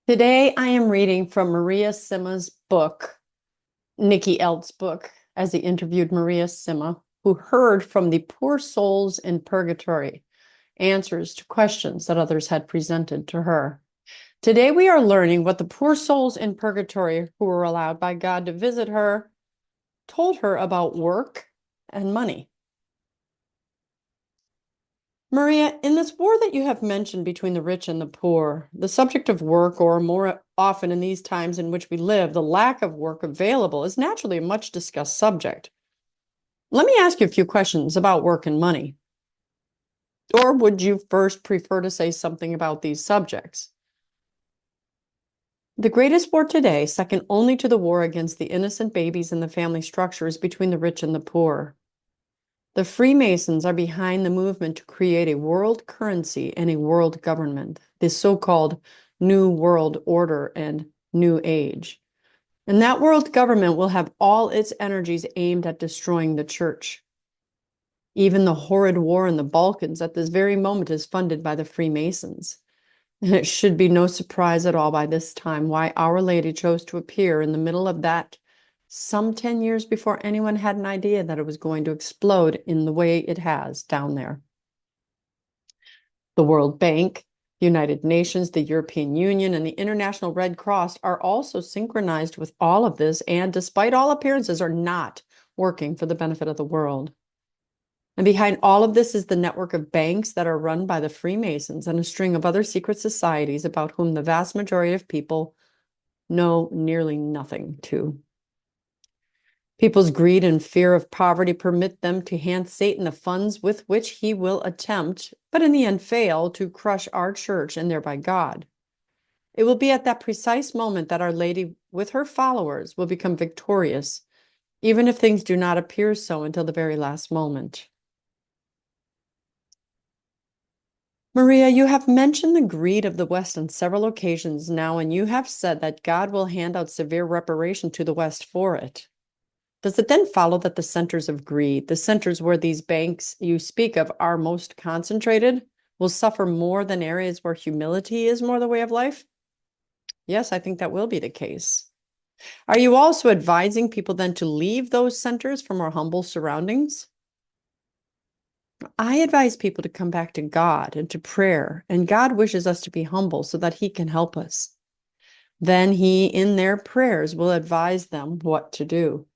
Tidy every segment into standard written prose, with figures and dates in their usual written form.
Today, I am reading from Maria Simma's book, Nikki Elt's book, as he interviewed Maria Simma, who heard from the poor souls in purgatory answers to questions that others had presented to her. Today, we are learning what the poor souls in purgatory who were allowed by God to visit her told her about work and money. Maria, in this war that you have mentioned between the rich and the poor, the subject of work, or more often in these times in which we live, the lack of work available, is naturally a much discussed subject. Let me ask you a few questions about work and money. Or would you first prefer to say something about these subjects? The greatest war today, second only to the war against the innocent babies in the family structure, is between the rich and the poor. The Freemasons are behind the movement to create a world currency and a world government, the so-called New World Order and New Age. And that world government will have all its energies aimed at destroying the church. Even the horrid war in the Balkans at this very moment is funded by the Freemasons. And it should be no surprise at all by this time why Our Lady chose to appear in the middle of that some 10 years before anyone had an idea that it was going to explode in the way it has down there. The World Bank, the United Nations, the European Union, and the International Red Cross are also synchronized with all of this, and despite all appearances, are not working for the benefit of the world. And behind all of this is the network of banks that are run by the Freemasons and a string of other secret societies about whom the vast majority of people know nearly nothing to. People's greed and fear of poverty permit them to hand Satan the funds with which he will attempt, but in the end fail, to crush our church and thereby God. It will be at that precise moment that Our Lady, with her followers, will become victorious, even if things do not appear so until the very last moment. Maria, you have mentioned the greed of the West on several occasions now, and you have said that God will hand out severe reparation to the West for it. Does it then follow that the centers of greed, the centers where these banks you speak of are most concentrated, will suffer more than areas where humility is more the way of life? Yes, I think that will be the case. Are you also advising people then to leave those centers for more humble surroundings? I advise people to come back to God and to prayer, and God wishes us to be humble so that He can help us. Then He, in their prayers, will advise them what to do.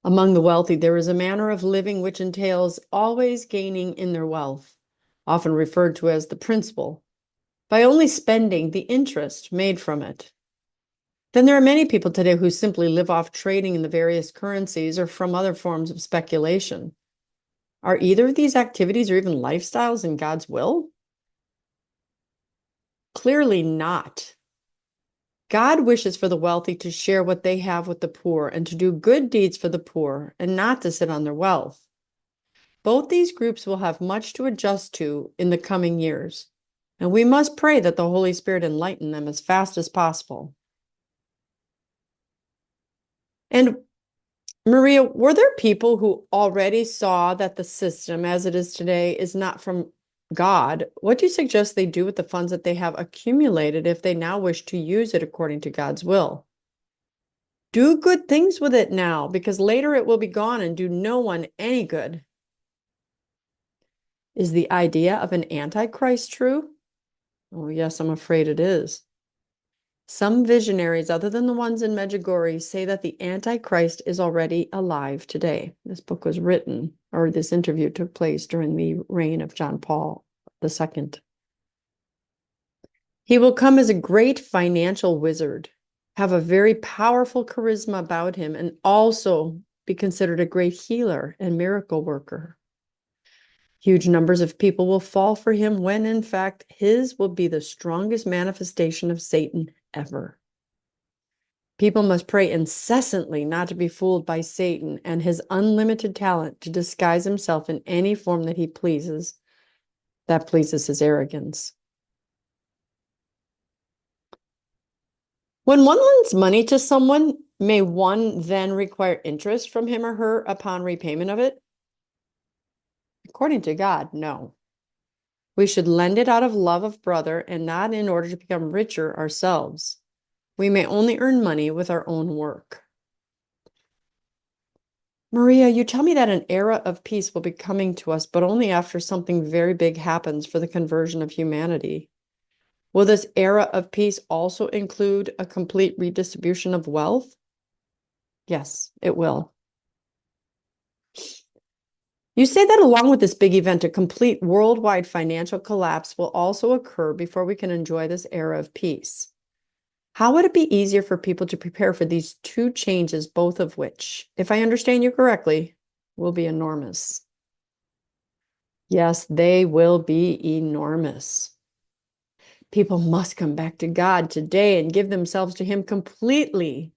Among the wealthy, there is a manner of living which entails always gaining in their wealth, often referred to as the principal, by only spending the interest made from it. Then there are many people today who simply live off trading in the various currencies or from other forms of speculation. Are either of these activities or even lifestyles in God's will? Clearly not. God wishes for the wealthy to share what they have with the poor and to do good deeds for the poor and not to sit on their wealth. Both these groups will have much to adjust to in the coming years, and we must pray that the Holy Spirit enlighten them as fast as possible. And Maria, were there people who already saw that the system as it is today is not from God? What do you suggest they do with the funds that they have accumulated if they now wish to use it according to God's will? Do good things with it now, because later it will be gone and do no one any good. Is the idea of an Antichrist true? Oh, yes, I'm afraid it is. Some visionaries, other than the ones in Medjugorje, say that the Antichrist is already alive today. This book was written, or this interview took place during the reign of John Paul II. He will come as a great financial wizard, have a very powerful charisma about him, and also be considered a great healer and miracle worker. Huge numbers of people will fall for him when, in fact, his will be the strongest manifestation of Satan ever. People must pray incessantly not to be fooled by Satan and his unlimited talent to disguise himself in any form that he pleases, that pleases his arrogance. When one lends money to someone, may one then require interest from him or her upon repayment of it? According to God, no. We should lend it out of love of brother and not in order to become richer ourselves. We may only earn money with our own work. Maria, you tell me that an era of peace will be coming to us, but only after something very big happens for the conversion of humanity. Will this era of peace also include a complete redistribution of wealth? Yes, it will. You say that along with this big event, a complete worldwide financial collapse will also occur before we can enjoy this era of peace. How would it be easier for people to prepare for these two changes, both of which, if I understand you correctly, will be enormous? Yes, they will be enormous. People must come back to God today and give themselves to Him completely.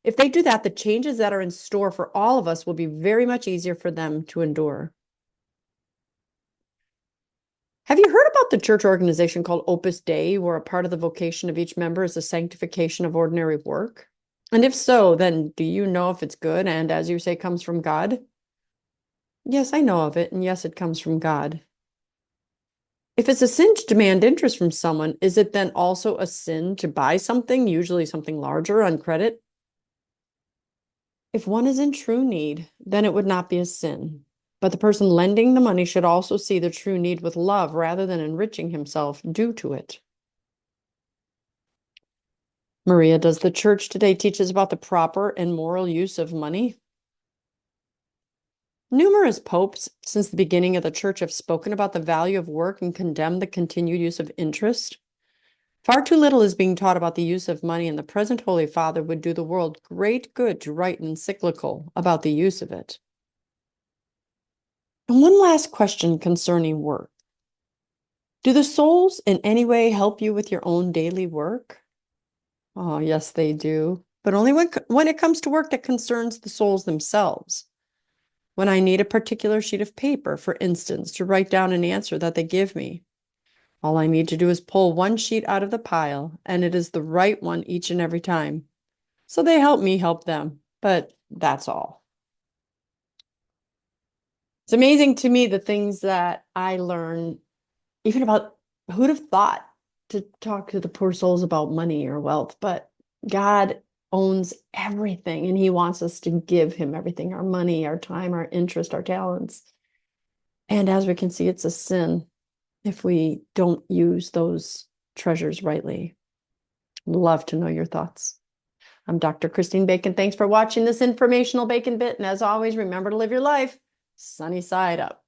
If they do that, the changes that are in store for all of us will be very much easier for them to endure. Have you heard about the church organization called Opus Dei, where a part of the vocation of each member is the sanctification of ordinary work? And if so, then do you know if it's good and, as you say, comes from God? Yes, I know of it, and yes, it comes from God. If it's a sin to demand interest from someone, is it then also a sin to buy something, usually something larger, on credit? If one is in true need, then it would not be a sin. But the person lending the money should also see the true need with love rather than enriching himself due to it. Maria, does the church today teach us about the proper and moral use of money? Numerous popes since the beginning of the church have spoken about the value of work and condemned the continued use of interest. Far too little is being taught about the use of money, and the present Holy Father would do the world great good to write an encyclical about the use of it. And one last question concerning work. Do the souls in any way help you with your own daily work? Oh, yes, they do. But only when it comes to work that concerns the souls themselves. When I need a particular sheet of paper, for instance, to write down an answer that they give me, all I need to do is pull one sheet out of the pile, and it is the right one each and every time. So they help me help them, but that's all. It's amazing to me the things that I learn, even about who'd have thought to talk to the poor souls about money or wealth, but God owns everything and He wants us to give Him everything, our money, our time, our interest, our talents. And as we can see, it's a sin if we don't use those treasures rightly. Love to know your thoughts. I'm Dr. Christine Bacon. Thanks for watching this informational Bacon Bit. And as always, remember to live your life sunny side up.